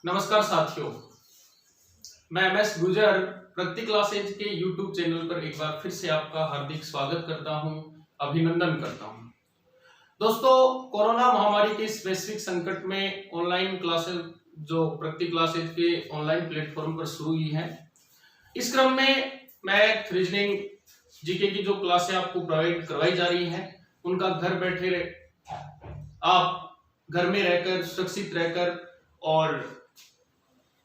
नमस्कार साथियों, मैं एमएस गुजर प्रगति क्लासेज के यूट्यूब चैनल पर एक बार फिर से आपका हार्दिक स्वागत करता हूं, अभिनंदन करता हूं। दोस्तों, कोरोना महामारी के इस वैश्विक संकट में ऑनलाइन क्लासेज जो प्रगति क्लासेज के ऑनलाइन प्लेटफॉर्म पर शुरू हुई है, इस क्रम में मैथ, रीजनिंग, जीके की जो क्लासें आपको प्रोवाइड करवाई जा रही हैं, उनका घर बैठे आप घर में रहकर सुरक्षित रहकर और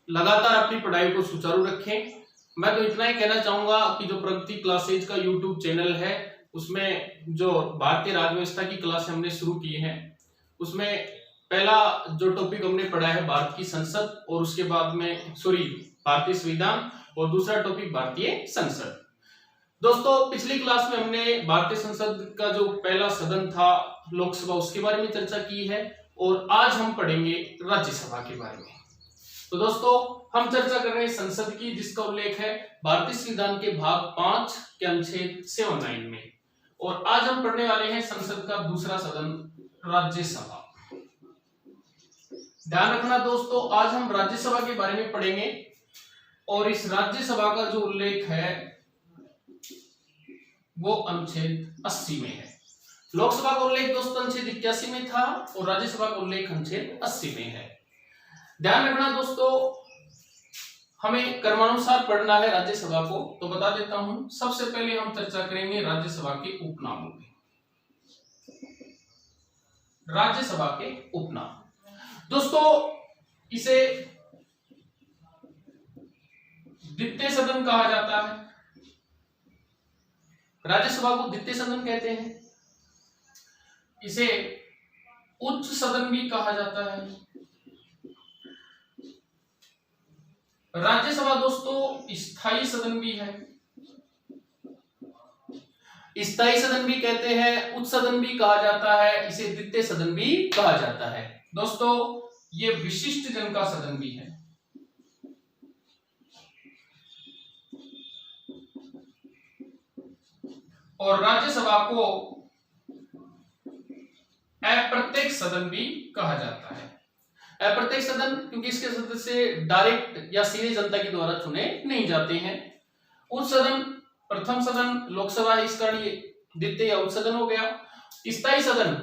लगातार अपनी पढ़ाई को सुचारू रखें। मैं तो इतना ही कहना चाहूंगा कि जो प्रगति क्लासेज का यूट्यूब चैनल है, उसमें जो भारतीय राजव्यवस्था की क्लास हमने शुरू की है, उसमें पहला जो टॉपिक हमने पढ़ा है भारत की संसद, और उसके बाद में भारतीय संविधान, और दूसरा टॉपिक भारतीय संसद। दोस्तों, पिछली क्लास में हमने भारतीय संसद का जो पहला सदन था लोकसभा, उसके बारे में चर्चा की है, और आज हम पढ़ेंगे राज्यसभा के बारे में। तो दोस्तों, हम चर्चा कर रहे हैं संसद की, जिसका उल्लेख है भारतीय संविधान के भाग 5 के अनुच्छेद 7(9) में, और आज हम पढ़ने वाले हैं संसद का दूसरा सदन राज्यसभा। ध्यान रखना दोस्तों, आज हम राज्यसभा के बारे में पढ़ेंगे, और इस राज्यसभा का जो उल्लेख है वो अनुच्छेद 80 में है। लोकसभा का उल्लेख दोस्तों अनुच्छेद 81 में था, और राज्यसभा का उल्लेख अनुच्छेद 80 में है। ध्यान रखना दोस्तों, हमें क्रमानुसार पढ़ना है राज्यसभा को, तो बता देता हूं। सबसे पहले हम चर्चा करेंगे राज्यसभा के उपनामों की। राज्यसभा के उपनाम दोस्तों, इसे द्वितीय सदन कहा जाता है। राज्यसभा को द्वितीय सदन कहते हैं। इसे उच्च सदन भी कहा जाता है। राज्यसभा दोस्तों स्थायी सदन भी है। स्थायी सदन भी कहते हैं, उच्च सदन भी कहा जाता है, इसे द्वितीय सदन भी कहा जाता है। दोस्तों, ये विशिष्ट जन का सदन भी है। और राज्यसभा को अप्रत्यक्ष सदन भी कहा जाता है। अप्रत्यक्ष सदन क्योंकि इसके सदस्य डायरेक्ट या सीधे जनता के द्वारा चुने नहीं जाते हैं। उच्च सदन, प्रथम सदन लोकसभा है, इस कारण ये द्वितीय या उच्च सदन हो गया। स्थायी सदन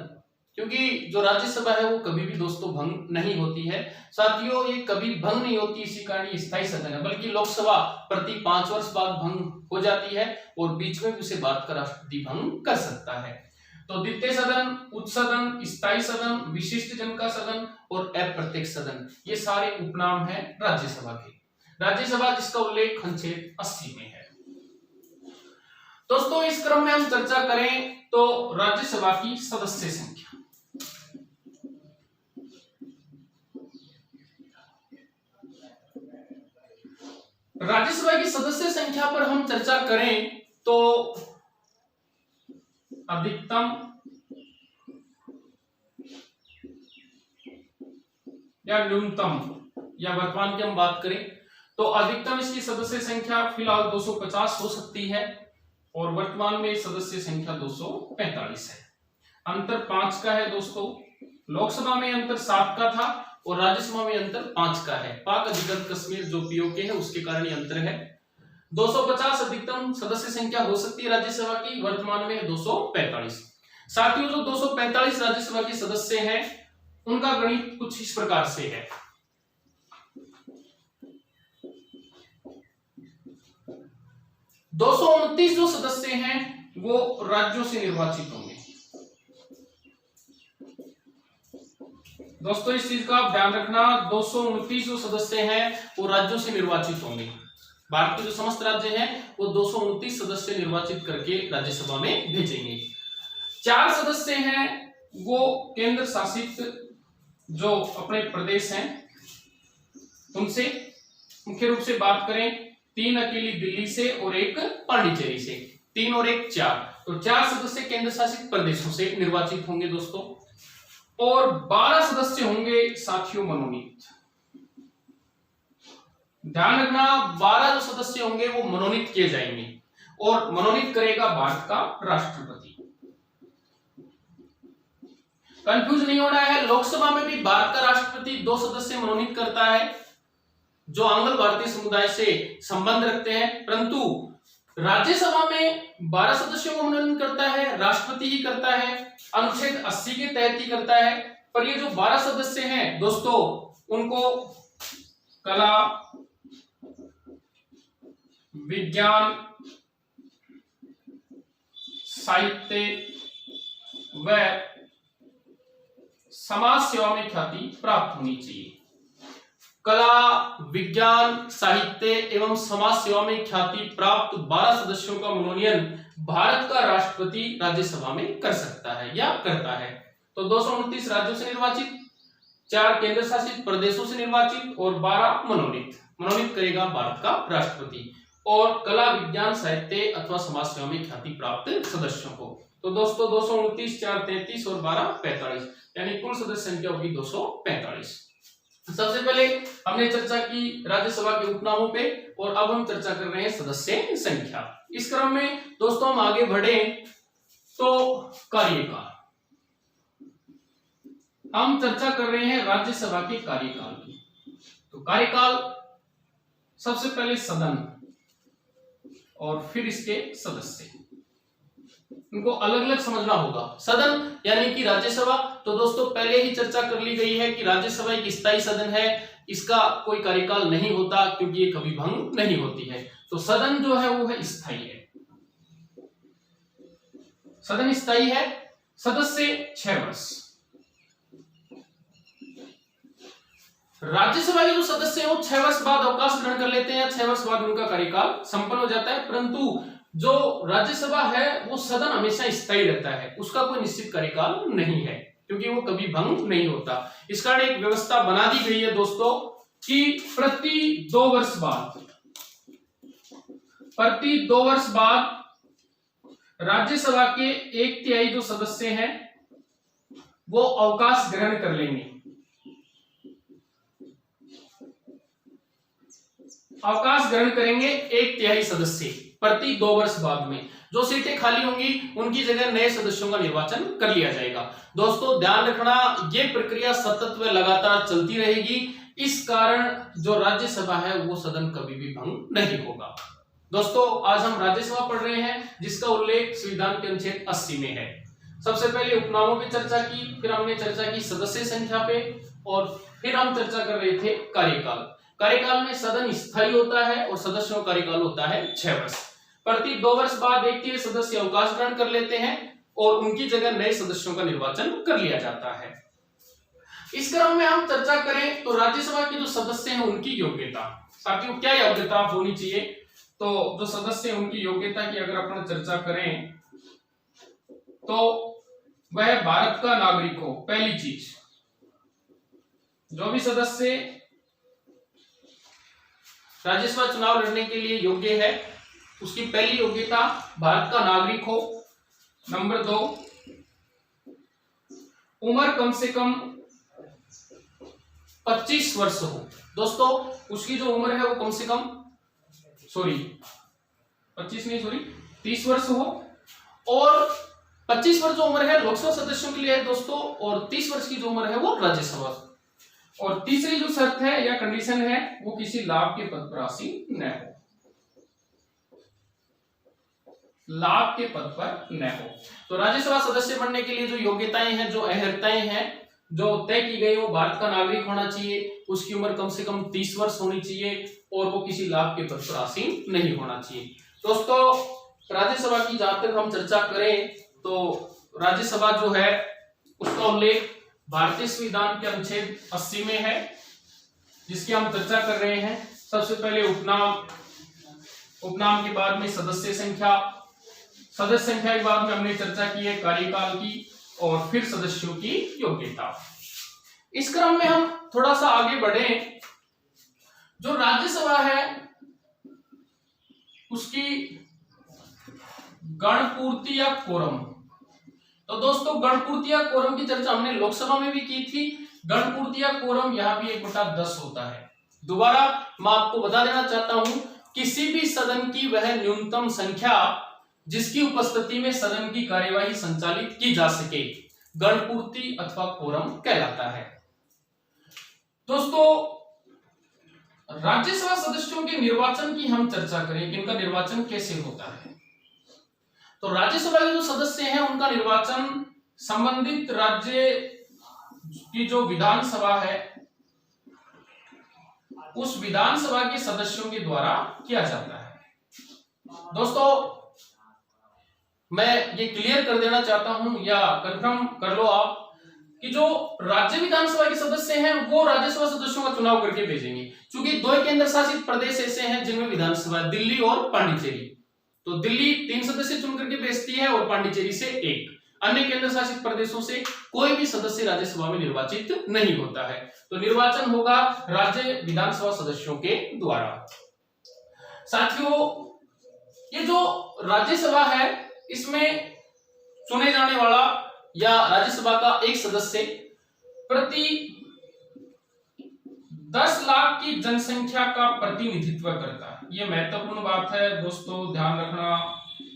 क्योंकि जो राज्यसभा है वो कभी भी दोस्तों भंग नहीं होती है। साथियों, ये कभी भंग नहीं होती, इसी कारण ये स्थायी सदन है। बल्कि लोकसभा प्रति 5 वर्ष बाद भंग हो जाती है, और बीच में उसे भारत का राष्ट्रपति भंग कर सकता है। तो द्वितीय सदन, उच्च सदन, स्थायी सदन, विशिष्ट जन का सदन और अप्रत्यक्ष सदन, ये सारे उपनाम हैं राज्यसभा के। राज्यसभा जिसका उल्लेख अनुच्छेद 80 में है। दोस्तों, इस क्रम में हम चर्चा करें तो राज्यसभा की सदस्य संख्या। राज्यसभा की सदस्य संख्या पर हम चर्चा करें तो अधिकतम या न्यूनतम, या वर्तमान की हम बात करें तो अधिकतम इसकी सदस्य संख्या फिलहाल 250 हो सकती है, और वर्तमान में सदस्य संख्या 245 है। अंतर 5 का है दोस्तों। लोकसभा में अंतर 7 का था, और राज्यसभा में अंतर 5 का है। पाक अधिकृत कश्मीर जो पीओके है उसके कारण ये अंतर है। 250 अधिकतम सदस्य संख्या हो सकती है राज्यसभा की, वर्तमान में है 245। साथियों, जो 245 राज्यसभा के सदस्य हैं उनका गणित कुछ इस प्रकार से है। दो सौ 29 जो सदस्य हैं वो राज्यों से निर्वाचित होंगे। दोस्तों, इस चीज का आप ध्यान रखना, 229 जो सदस्य हैं वो राज्यों से निर्वाचित होंगे। भारत के जो समस्त राज्य हैं वो 229 सदस्य निर्वाचित करके राज्यसभा में भेजेंगे। 4 सदस्य हैं वो केंद्र शासित जो अपने प्रदेश हैं उनसे। मुख्य रूप से बात करें, 3 अकेली दिल्ली से और 1 पांडिचेरी से। 3 और 1 4, तो 4 सदस्य केंद्र शासित प्रदेशों से निर्वाचित होंगे दोस्तों। और 12 सदस्य होंगे साथियों मनोनीत। ध्यान रखना, 12 जो सदस्य होंगे वो मनोनीत किए जाएंगे, और मनोनीत करेगा भारत का राष्ट्रपति। कंफ्यूज नहीं होना है। लोकसभा में भी भारत का राष्ट्रपति 2 सदस्य मनोनीत करता है जो आंग्ल भारतीय समुदाय से संबंध रखते हैं, परंतु राज्यसभा में 12 सदस्यों को मनोनीत करता है, राष्ट्रपति ही करता है, अनुच्छेद 80 के तहत ही करता है। पर ये जो 12 सदस्य हैं दोस्तों, उनको कला, विज्ञान, साहित्य व समाज सेवा में ख्याति प्राप्त होनी चाहिए। कला, विज्ञान, साहित्य एवं समाज सेवा में ख्याति प्राप्त 12 सदस्यों का मनोनयन भारत का राष्ट्रपति राज्यसभा में कर सकता है या करता है। तो 229 राज्यों से निर्वाचित, 4 केंद्र शासित प्रदेशों से निर्वाचित और 12 मनोनीत करेगा भारत का राष्ट्रपति, और कला, विज्ञान, साहित्य अथवा समाज सेवा में ख्याति प्राप्त सदस्यों को। तो दोस्तों 229, 4 33 और 12 45, यानी कुल सदस्य संख्या होगी 245। सबसे पहले हमने चर्चा की राज्यसभा के उपनामों पे, और अब हम चर्चा कर रहे हैं सदस्य संख्या। इस क्रम में दोस्तों हम आगे बढ़े तो कार्यकाल, हम चर्चा कर रहे हैं राज्यसभा के कार्यकाल की। तो कार्यकाल, सबसे पहले सदन और फिर इसके सदस्य, इनको अलग अलग समझना होगा। सदन यानी कि राज्यसभा, तो दोस्तों पहले ही चर्चा कर ली गई है कि राज्यसभा एक स्थायी सदन है, इसका कोई कार्यकाल नहीं होता क्योंकि ये कभी भंग नहीं होती है। तो सदन जो है वो है स्थायी है, सदन स्थायी है। सदस्य 6 वर्ष। राज्यसभा के जो सदस्य हैं वो 6 वर्ष बाद अवकाश ग्रहण कर लेते हैं, 6 वर्ष बाद उनका कार्यकाल संपन्न हो जाता है, परंतु जो राज्यसभा है वो सदन हमेशा स्थायी रहता है, उसका कोई निश्चित कार्यकाल नहीं है क्योंकि वो कभी भंग नहीं होता। इस कारण एक व्यवस्था बना दी गई है दोस्तों कि प्रति 2 वर्ष बाद राज्यसभा के 1/3 जो सदस्य हैं वो अवकाश ग्रहण कर लेंगे। अवकाश ग्रहण करेंगे 1/3 सदस्य प्रति 2 वर्ष बाद में। जो सीटें खाली होंगी उनकी जगह नए सदस्यों का निर्वाचन कर लिया जाएगा। दोस्तों ध्यान रखना, ये प्रक्रिया सतत व लगातार चलती रहेगी, इस कारण जो राज्यसभा है वो सदन कभी भी भंग नहीं होगा। दोस्तों आज हम राज्यसभा पढ़ रहे हैं जिसका उल्लेख संविधान के अनुच्छेद 80 में है। सबसे पहले उपनामों पे चर्चा की, फिर हमने चर्चा की सदस्य संख्या पे, और फिर हम चर्चा कर रहे थे कार्यकाल। कार्यकाल में सदन स्थायी होता है और सदस्यों का कार्यकाल होता है 6 वर्ष। प्रति 2 वर्ष बाद 1/3 सदस्य अवकाश ग्रहण कर लेते हैं और उनकी जगह नए सदस्यों का निर्वाचन कर लिया जाता है। इस क्रम में हम चर्चा करें तो राज्यसभा के जो सदस्य हैं उनकी योग्यता, साथियों क्या योग्यता होनी चाहिए। तो जो सदस्य हैं उनकी योग्यता की अगर अपन चर्चा करें तो वह भारत का नागरिक हो। पहली चीज, जो भी सदस्य राज्यसभा चुनाव लड़ने के लिए योग्य है उसकी पहली योग्यता भारत का नागरिक हो। नंबर 2, उम्र कम से कम 25 वर्ष हो। दोस्तों उसकी जो उम्र है वो कम से कम 30 वर्ष हो, और 25 वर्ष जो उम्र है लोकसभा सदस्यों के लिए है दोस्तों, और 30 वर्ष की जो उम्र है वो राज्यसभा। और तीसरी जो शर्त है या कंडीशन है वो किसी लाभ के पद पर आसीन न हो, लाभ के पद पर न हो। तो राज्यसभा सदस्य बनने के लिए जो योग्यताएं हैं, जो अहर्ताएं हैं जो तय की गई, वो भारत का नागरिक होना चाहिए, उसकी उम्र कम से कम 30 वर्ष होनी चाहिए और वो किसी लाभ के पद पर आसीन नहीं होना चाहिए। दोस्तों राज्यसभा की जहां तक हम चर्चा करें तो राज्यसभा जो है उसका उल्लेख भारतीय संविधान के अनुच्छेद 80 में है जिसकी हम चर्चा कर रहे हैं। सबसे पहले उपनाम के बाद में सदस्य संख्या के बाद में हमने चर्चा की है कार्यकाल की, और फिर सदस्यों की योग्यता। इस क्रम में हम थोड़ा सा आगे बढ़े, जो राज्यसभा है उसकी गणपूर्ति या कोरम। तो दोस्तों गणपूर्ति या कोरम की चर्चा हमने लोकसभा में भी की थी। गणपूर्ति या कोरम यहाँ भी 1/10 होता है। दोबारा मैं आपको बता देना चाहता हूं, किसी भी सदन की वह न्यूनतम संख्या जिसकी उपस्थिति में सदन की कार्यवाही संचालित की जा सके, गणपूर्ति अथवा कोरम कहलाता है। दोस्तों, राज्यसभा सदस्यों के निर्वाचन की हम चर्चा करें कि इनका निर्वाचन कैसे होता है। तो राज्यसभा के जो सदस्य हैं उनका निर्वाचन संबंधित राज्य की जो विधानसभा है उस विधानसभा के सदस्यों के द्वारा किया जाता है। दोस्तों, मैं ये क्लियर कर देना चाहता हूं या कंफर्म कर लो आप कि जो राज्य विधानसभा के सदस्य हैं वो राज्यसभा सदस्यों का चुनाव करके भेजेंगे, क्योंकि दो केंद्र शासित प्रदेश ऐसे हैं जिनमें विधानसभा, दिल्ली और पांडिचेरी। तो दिल्ली 3 सदस्य चुन करके भेजती है और पांडिचेरी से 1। अन्य केंद्र शासित प्रदेशों से कोई भी सदस्य राज्यसभा में निर्वाचित नहीं होता है। तो निर्वाचन होगा राज्य विधानसभा सदस्यों के द्वारा। साथियों, ये जो राज्यसभा है इसमें चुने जाने वाला या राज्यसभा का एक सदस्य प्रति 10 लाख की जनसंख्या का प्रतिनिधित्व करता है। यह महत्वपूर्ण बात है दोस्तों, ध्यान रखना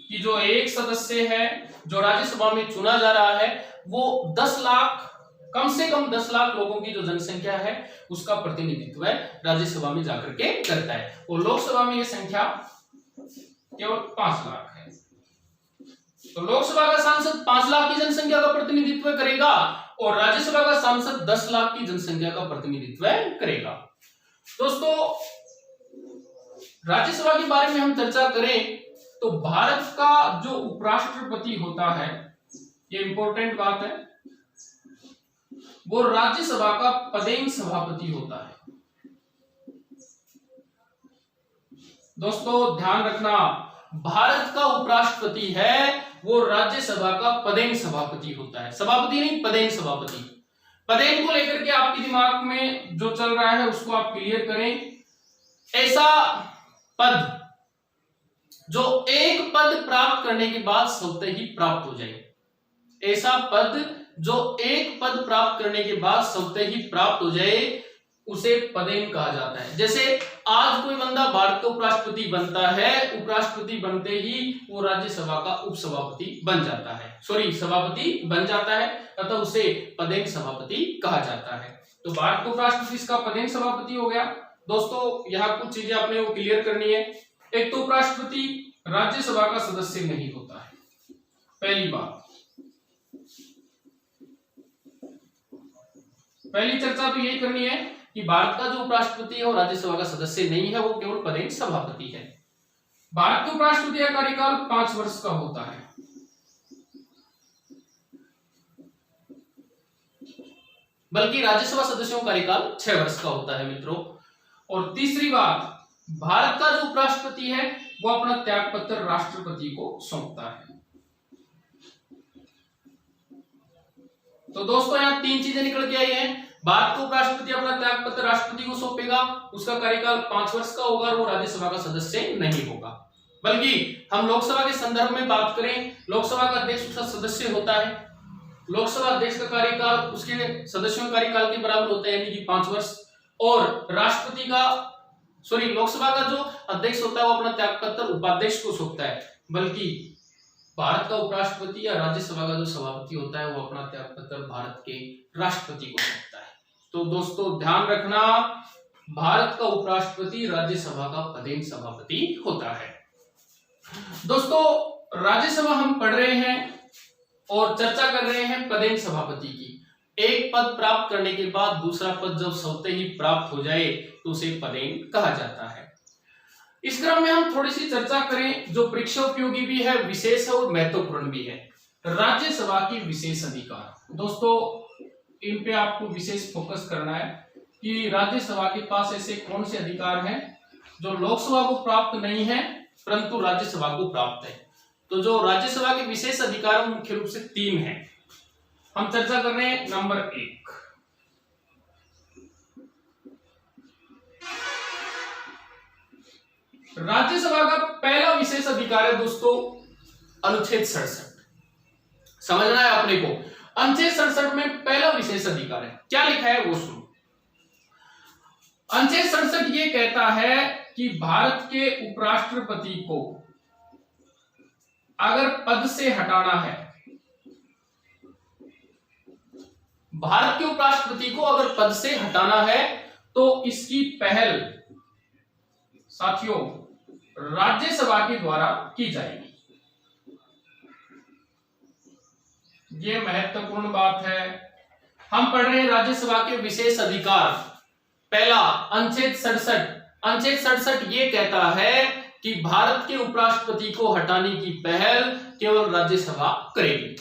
कि जो एक सदस्य है जो राज्यसभा में चुना जा रहा है वो 10 लाख, कम से कम 10 लाख लोगों की जो जनसंख्या है उसका प्रतिनिधित्व राज्यसभा में जाकर के करता है। और लोकसभा में यह संख्या केवल 5 लाख है। तो लोकसभा का सांसद 5 लाख की जनसंख्या का प्रतिनिधित्व करेगा और राज्यसभा का सांसद 10 लाख की जनसंख्या का प्रतिनिधित्व करेगा। दोस्तों, राज्यसभा के बारे में हम चर्चा करें तो भारत का जो उपराष्ट्रपति होता है, ये इंपॉर्टेंट बात है, वो राज्यसभा का पदेन सभापति होता है। दोस्तों ध्यान रखना, भारत का उपराष्ट्रपति है वो राज्यसभा का पदेन सभापति होता है। सभापति नहीं, पदेन सभापति। पदेन को लेकर के आपके दिमाग में जो चल रहा है उसको आप क्लियर करें। ऐसा पद जो एक पद प्राप्त करने के बाद स्वतः ही प्राप्त हो जाए, ऐसा पद जो एक पद प्राप्त करने के बाद स्वतः ही प्राप्त हो जाए उसे पदेन कहा जाता है। जैसे आज कोई बंदा भारत का उपराष्ट्रपति बनता है, उपराष्ट्रपति बनते ही वो राज्यसभा का उपसभापति बन जाता है, सभापति बन जाता है, अतः उसे पदेन सभापति कहा जाता है। तो भारत का उपराष्ट्रपति इसका पदेन सभापति हो गया। दोस्तों यहाँ कुछ चीजें आपने वो क्लियर करनी है। एक तो उपराष्ट्रपति राज्यसभा का सदस्य नहीं होता है, पहली बात। पहली चर्चा तो यही करनी है कि भारत का जो उपराष्ट्रपति है वो राज्यसभा का सदस्य नहीं है, वो केवल पदेन सभापति है। भारत के उपराष्ट्रपति का कार्यकाल 5 वर्ष का होता है। बल्कि राज्यसभा सदस्यों का कार्यकाल 6 वर्ष का होता है मित्रों। और तीसरी बात, भारत का जो उपराष्ट्रपति है वो अपना त्याग पत्र राष्ट्रपति को सौंपता है। तो दोस्तों यहाँ 3 चीजें निकल के आई हैं। भारत का उपराष्ट्रपति अपना त्याग पत्र राष्ट्रपति को सौंपेगा, उसका कार्यकाल 5 वर्ष का होगा और वो राज्यसभा का सदस्य नहीं होगा। बल्कि हम लोकसभा के संदर्भ में बात करें, लोकसभा का अध्यक्ष उसका सदस्य होता है। लोकसभा अध्यक्ष का कार्यकाल उसके सदस्यों के कार्यकाल के बराबर होता है, यानी कि 5 वर्ष। और राष्ट्रपति का लोकसभा का जो अध्यक्ष होता है वो अपना त्याग पत्र उपाध्यक्ष को सौंपता है, बल्कि भारत का उपराष्ट्रपति या राज्यसभा का जो सभापति होता है वो अपना त्याग पत्र भारत के राष्ट्रपति को सौंपता है। तो दोस्तों ध्यान रखना, भारत का उपराष्ट्रपति राज्यसभा का पदेन सभापति होता है। दोस्तों राज्यसभा हम पढ़ रहे हैं और चर्चा कर रहे हैं पदेन सभापति की। एक पद प्राप्त करने के बाद दूसरा पद जब स्वतः ही प्राप्त हो जाए तो उसे पदेन कहा जाता है। इस क्रम में हम थोड़ी सी चर्चा करें जो परीक्षा उपयोगी भी है, विशेष है और महत्वपूर्ण भी है। राज्यसभा की विशेष अधिकार। दोस्तों इन पे आपको विशेष फोकस करना है कि राज्यसभा के पास ऐसे कौन से अधिकार हैं जो लोकसभा को प्राप्त नहीं है परंतु राज्यसभा को प्राप्त है। तो जो राज्यसभा के विशेष अधिकार मुख्य रूप से 3 हैं। हम चर्चा कर रहे हैं नंबर 1, राज्यसभा का पहला विशेष अधिकार है दोस्तों अनुच्छेद 67। समझना है अपने को, अनुच्छेद 67 में पहला विशेष अधिकार है। क्या लिखा है वो सुनो। अनुच्छेद 67 ये कहता है कि भारत के उपराष्ट्रपति को अगर पद से हटाना है भारत के उपराष्ट्रपति को अगर पद से हटाना है तो इसकी पहल साथियों राज्यसभा के द्वारा की जाएगी। ये महत्वपूर्ण बात है। हम पढ़ रहे हैं राज्यसभा के विशेष अधिकार। पहला अनुच्छेद 67। अनुच्छेद 67 ये कहता है कि भारत के उपराष्ट्रपति को हटाने की पहल केवल राज्यसभा करेगी।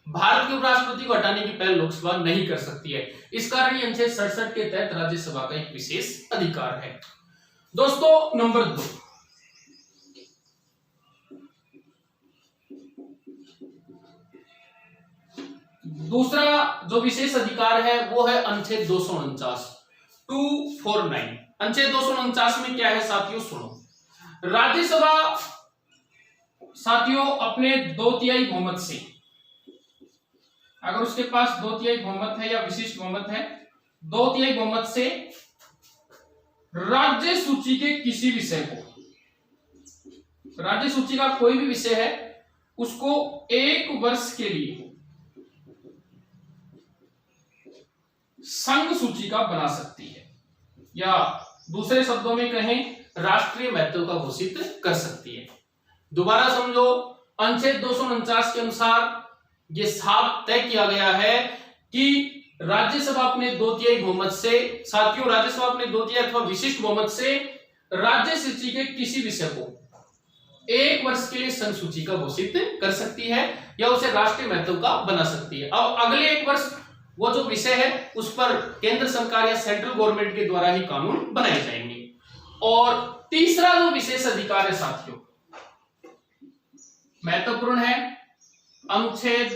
भारत के उपराष्ट्रपति को हटाने की पहल लोकसभा नहीं कर सकती है। इस कारण ये अनुच्छेद 67 के तहत राज्यसभा का एक विशेष अधिकार है। दोस्तों नंबर 2, दूसरा जो विशेष अधिकार है वो है अनुच्छेद 249 249। अनुच्छेद 249 में क्या है साथियों, सुनो। राज्यसभा साथियों अपने 2/3 बहुमत से, अगर उसके पास 2/3 बहुमत है या विशिष्ट बहुमत है, 2/3 बहुमत से राज्य सूची के किसी विषय को, राज्य सूची का कोई भी विषय है उसको 1 वर्ष के लिए संघ सूची का बना सकती है, या दूसरे शब्दों में कहें राष्ट्रीय महत्व का घोषित कर सकती है। दोबारा समझो, अनुच्छेद 249 के अनुसार यह साफ तय किया गया है कि राज्यसभा अपने 2/3 बहुमत से, साथियों राज्यसभा अपने 2/3 अथवा विशिष्ट बहुमत से राज्य सूची के किसी विषय को 1 वर्ष के लिए संघ सूची का घोषित कर सकती है या उसे राष्ट्रीय महत्व का बना सकती है। अब अगले 1 वर्ष वो जो विषय है उस पर केंद्र सरकार या सेंट्रल गवर्नमेंट के द्वारा ही कानून बनाए जाएंगे। और तीसरा जो विशेष अधिकार है साथियों, महत्वपूर्ण है, अनुच्छेद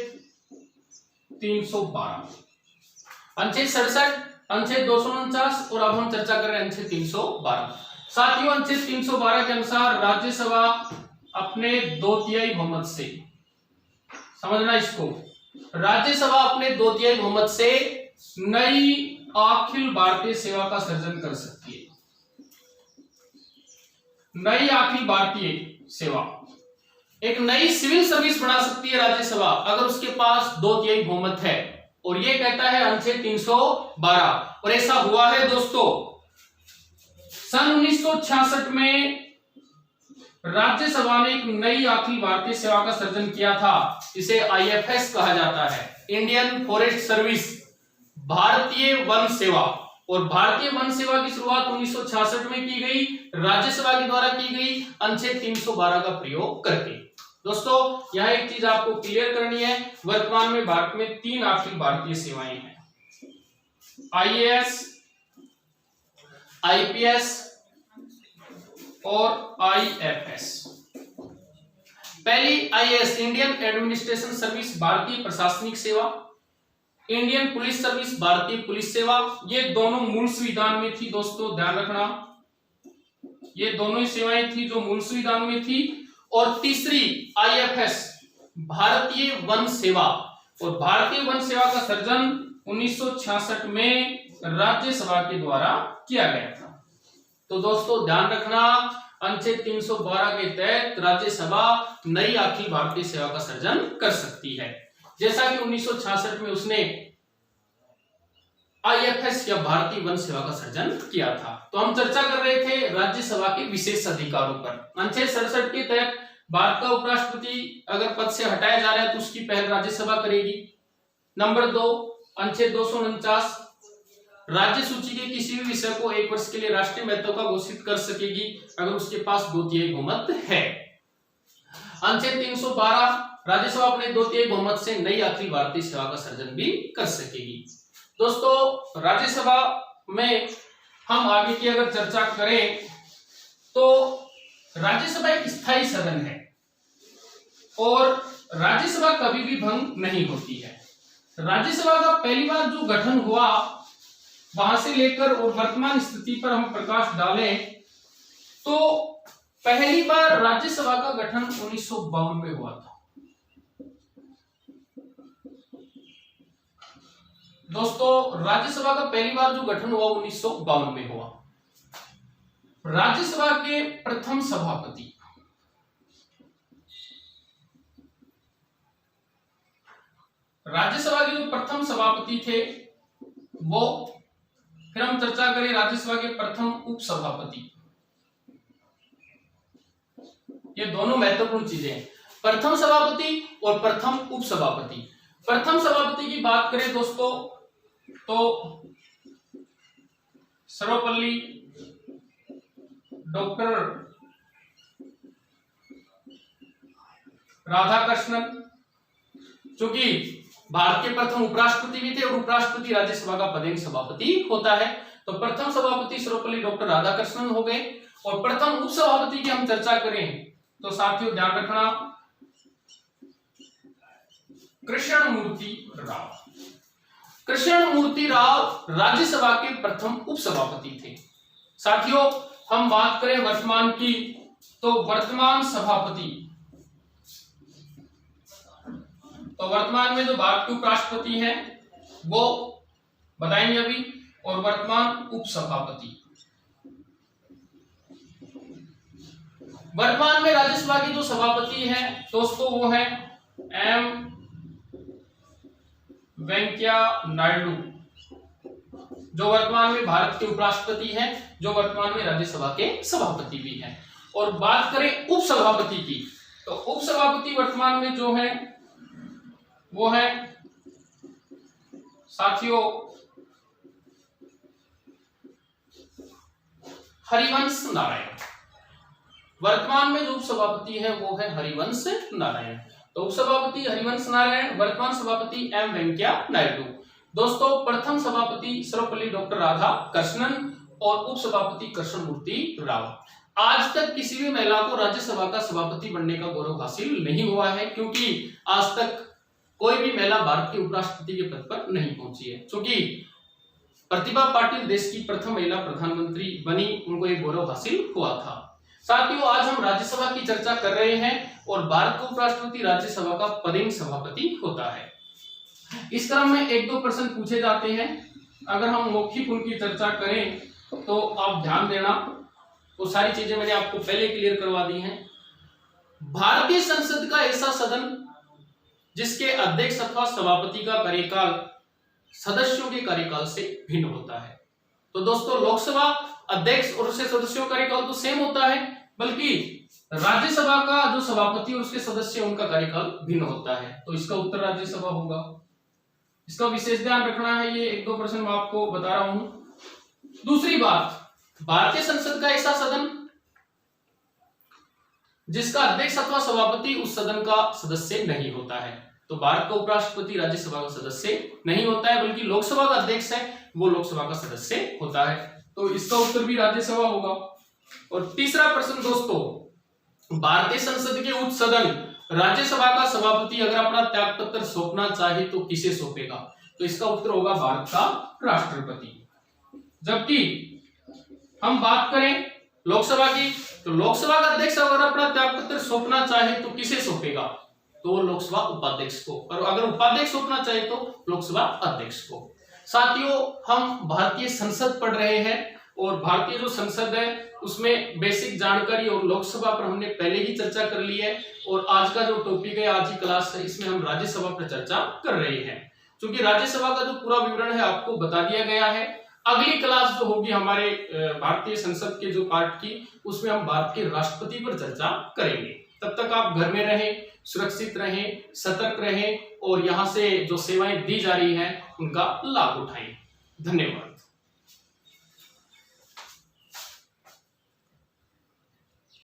312। अनुच्छेद 67, अनुच्छेद 249 और अब हम चर्चा कर रहे हैं अनुच्छेद 312। साथियों अनुच्छेद 312 के अनुसार राज्यसभा अपने 2/3 बहुमत से, समझना इसको, राज्यसभा अपने 2/3 बहुमत से नई अखिल भारतीय सेवा का सृजन कर सकती है। नई अखिल भारतीय सेवा, एक नई सिविल सर्विस बना सकती है राज्यसभा अगर उसके पास 2/3 बहुमत है, और यह कहता है अनुच्छेद 312। और ऐसा हुआ है दोस्तों, सन 1966 में राज्यसभा ने एक नई अखिल भारतीय सेवा का सृजन किया था। इसे IFS कहा जाता है, इंडियन फॉरेस्ट सर्विस, भारतीय वन सेवा। और भारतीय वन सेवा की शुरुआत 1966 में की गई, राज्यसभा के द्वारा की गई अनुच्छेद 312 का प्रयोग करके। दोस्तों यह एक चीज आपको क्लियर करनी है, वर्तमान में भारत में 3 अखिल भारतीय सेवाएं हैं, IAS, IPS और IFS। पहली IAS इंडियन एडमिनिस्ट्रेशन सर्विस, भारतीय प्रशासनिक सेवा, इंडियन पुलिस सर्विस, भारतीय पुलिस सेवा। ये दोनों मूल संविधान में थी दोस्तों, ध्यान रखना, ये दोनों ही सेवाएं थी जो मूल संविधान में थी। और तीसरी IFS भारतीय वन सेवा, और भारतीय वन सेवा का सृजन 1966 में राज्यसभा के द्वारा किया गया था। तो दोस्तों ध्यान रखना, अनुच्छेद 312 के तहत राज्यसभा नई अखिल भारतीय सेवा का सृजन कर सकती है, जैसा कि 1966 में उसने IFS या भारतीय वन सेवा का सृजन किया था। तो हम चर्चा कर रहे थे राज्यसभा के विशेष अधिकारों पर। अनुच्छेद 67 के तहत भारत का उपराष्ट्रपति अगर पद से हटाया जा रहा है तो उसकी पहल राज्यसभा करेगी। नंबर 2 अनुच्छेद 249 राज्य सूची के किसी भी विषय को 1 वर्ष के लिए राष्ट्रीय महत्व का घोषित कर सकेगी अगर उसके पास 2/3 बहुमत है। अनुच्छेद 312 राज्यसभा अपने 2/3 बहुमत से नई अखिल भारतीय सेवा का सृजन भी कर सकेगी। दोस्तों राज्यसभा में हम आगे की अगर चर्चा करें तो राज्यसभा एक स्थायी सदन है और राज्यसभा कभी भी भंग नहीं होती है। राज्यसभा का पहली बार जो गठन हुआ वहां से लेकर और वर्तमान स्थिति पर हम प्रकाश डालें तो पहली बार राज्यसभा का गठन 1952 में हुआ था। दोस्तों राज्यसभा का पहली बार जो गठन हुआ 1952 में हुआ। राज्यसभा के प्रथम सभापति राज्यसभा के जो प्रथम सभापति थे वो, फिर हम चर्चा करें राज्यसभा के प्रथम उपसभापति। ये दोनों महत्वपूर्ण चीजें हैं, प्रथम सभापति और प्रथम उपसभापति। प्रथम सभापति की बात करें दोस्तों तो सर्वपल्ली डॉक्टर राधाकृष्णन, जो कि भारत के प्रथम उपराष्ट्रपति भी थे और उपराष्ट्रपति राज्यसभा का पदेन सभापति होता है। तो प्रथम सभापति सर्वपल्ली डॉक्टर राधाकृष्णन हो गए। और प्रथम उपसभापति की हम चर्चा करें तो साथियों ध्यान रखना, कृष्णमूर्ति राव। कृष्णमूर्ति राव राज्यसभा के प्रथम उपसभापति थे। साथियों हम बात करें वर्तमान की तो वर्तमान सभापति, तो वर्तमान में जो भारत के उपराष्ट्रपति हैं वो बताएंगे अभी, और वर्तमान उपसभापति। वर्तमान में राज्यसभा की जो सभापति हैं दोस्तों वो है एम वेंकैया नायडू, जो वर्तमान में भारत के उपराष्ट्रपति हैं, जो वर्तमान में राज्यसभा के सभापति भी हैं। और बात करें उपसभापति की तो उपसभापति वर्तमान में जो है वो है साथियों हरिवंश नारायण। वर्तमान में जो उपसभापति है वो है हरिवंश नारायण। तो उपसभापति हरिवंश नारायण, वर्तमान सभापति एम वेंकैया नायडू। दोस्तों प्रथम सभापति सर्वपल्ली डॉक्टर राधाकृष्णन और उपसभापति कृष्णमूर्ति राव। आज तक किसी भी महिला को राज्यसभा का सभापति बनने का गौरव हासिल नहीं हुआ है, क्योंकि आज तक कोई भी महिला भारत के उपराष्ट्रपति के पद पर नहीं पहुंची है। क्योंकि प्रतिभा पाटिल देश की प्रथम महिला प्रधानमंत्री बनी, उनको एक गौरव हासिल हुआ था। साथियों आज हम राज्यसभा की चर्चा कर रहे हैं और भारत का उपराष्ट्रपति राज्यसभा का पदेन सभापति होता है। इस क्रम में एक दो प्रश्न पूछे जाते हैं। अगर हम मौखिक उनकी चर्चा करें तो आप ध्यान देना, वो सारी चीजें मैंने आपको पहले क्लियर करवा दी हैं। भारतीय संसद का ऐसा सदन जिसके अध्यक्ष अथवा सभापति का कार्यकाल सदस्यों के कार्यकाल से भिन्न होता है। तो दोस्तों लोकसभा अध्यक्ष और उसके सदस्यों का कार्यकाल तो सेम होता है, बल्कि राज्यसभा का जो सभापति और उसके सदस्य उनका कार्यकाल भिन्न होता है। तो इसका उत्तर राज्यसभा होगा। इसका विशेष ध्यान रखना है, ये एक दो प्रश्न मैं आपको बता रहा हूं। दूसरी बात, भारतीय संसद का ऐसा सदन जिसका अध्यक्ष अथवा सभापति उस सदन का सदस्य नहीं होता है। तो भारत का उपराष्ट्रपति राज्यसभा का सदस्य नहीं होता है, बल्कि लोकसभा का अध्यक्ष है वो लोकसभा का सदस्य होता है। तो इसका उत्तर भी राज्यसभा होगा। और तीसरा प्रश्न दोस्तों, भारतीय संसद के उच्च सदन राज्यसभा का सभापति अगर अपना त्यागपत्र सौंपना चाहे तो किसे सौंपेगा? तो इसका उत्तर होगा भारत का राष्ट्रपति। जबकि हम बात करें लोकसभा की तो लोकसभा का अध्यक्ष अगर अपना त्यागपत्र सौंपना चाहे तो किसे सौंपेगा? तो वो लोकसभा उपाध्यक्ष को, और अगर उपाध्यक्ष सौंपना चाहे तो लोकसभा अध्यक्ष को। साथियों हम भारतीय संसद पढ़ रहे हैं और भारतीय जो संसद है उसमें बेसिक जानकारी और लोकसभा पर हमने पहले ही चर्चा कर ली है। और आज का जो टॉपिक है, आज की क्लास है, इसमें हम राज्यसभा पर चर्चा कर रहे हैं। क्योंकि राज्यसभा का जो पूरा विवरण है आपको बता दिया गया है। अगली क्लास जो होगी हमारे भारतीय संसद के जो पार्ट की, उसमें हम भारत के राष्ट्रपति पर चर्चा करेंगे। तब तक आप घर में रहें, सुरक्षित रहें, सतर्क रहें और यहाँ से जो सेवाएं दी जा रही हैं उनका लाभ उठाएं। धन्यवाद।